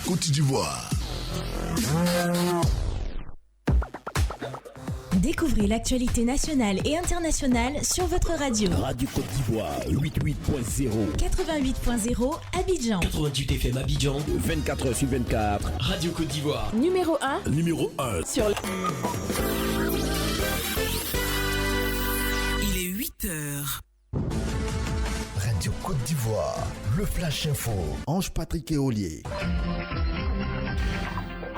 Côte d'Ivoire. Découvrez l'actualité nationale et internationale sur votre radio. Radio Côte d'Ivoire, 88.0. 88.0 Abidjan. 88 FM Abidjan. 24h sur 24. Radio Côte d'Ivoire. Numéro 1. Numéro 1. Sur Il est 8h. Radio Côte d'Ivoire, le Flash Info. Ange-Patrick Eolier.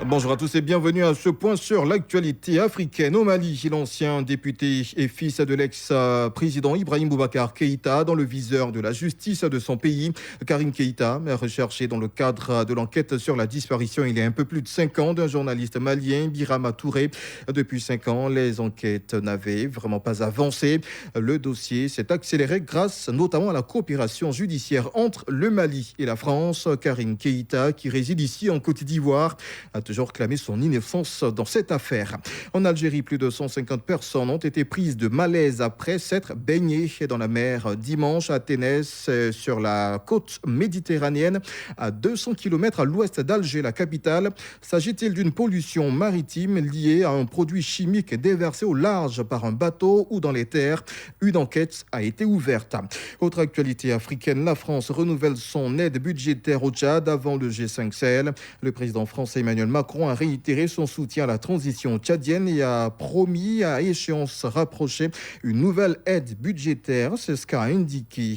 Bonjour à tous et bienvenue à ce point sur l'actualité africaine. Au Mali, l'ancien député et fils de l'ex-président Ibrahim Boubacar Keïta dans le viseur de la justice de son pays. Karim Keïta, recherché dans le cadre de l'enquête sur la disparition il y a un peu plus de 5 ans d'un journaliste malien, Birama Touré. Depuis 5 ans, les enquêtes n'avaient vraiment pas avancé. Le dossier s'est accéléré grâce notamment à la coopération judiciaire entre le Mali et la France. Karim Keïta, qui réside ici en Côte d'Ivoire, a toujours clamé son innocence dans cette affaire. En Algérie, plus de 150 personnes ont été prises de malaise après s'être baignées dans la mer dimanche à Ténès, sur la côte méditerranéenne, à 200 km à l'ouest d'Alger, la capitale. S'agit-il d'une pollution maritime liée à un produit chimique déversé au large par un bateau ou dans les terres? Une enquête a été ouverte. Autre actualité africaine, la France renouvelle son aide budgétaire au Tchad avant le G5 Sahel. Le président français Emmanuel Macron a réitéré son soutien à la transition tchadienne et a promis à échéance rapprochée une nouvelle aide budgétaire. C'est ce qu'a indiqué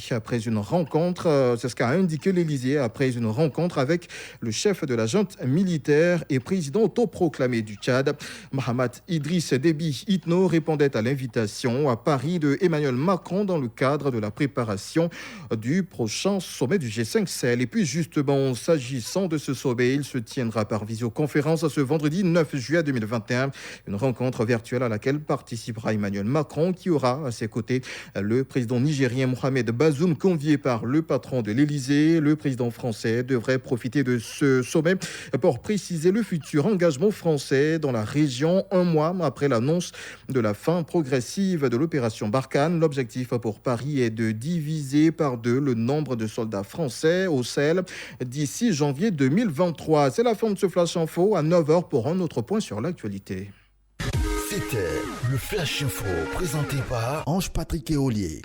l'Élysée après une rencontre avec le chef de la junte militaire et président autoproclamé du Tchad. Mahamat Idriss Déby Itno répondait à l'invitation à Paris de Emmanuel Macron dans le cadre de la préparation du prochain sommet du G5 Sahel. Et puis justement, s'agissant de ce sommet, il se tiendra par visioconférence ce vendredi 9 juillet 2021. Une rencontre virtuelle à laquelle participera Emmanuel Macron, qui aura à ses côtés le président nigérien Mohamed Bazoum, convié par le patron de l'Élysée. Le président français devrait profiter de ce sommet pour préciser le futur engagement français dans la région, un mois après l'annonce de la fin progressive de l'opération Barkhane. L'objectif pour Paris est de diviser par 2 le nombre de soldats français au Sahel d'ici janvier 2023. C'est la fin de ce Flash Info. À 9h pour un autre point sur l'actualité. C'était le Flash Info présenté par Ange-Patrick Eolier.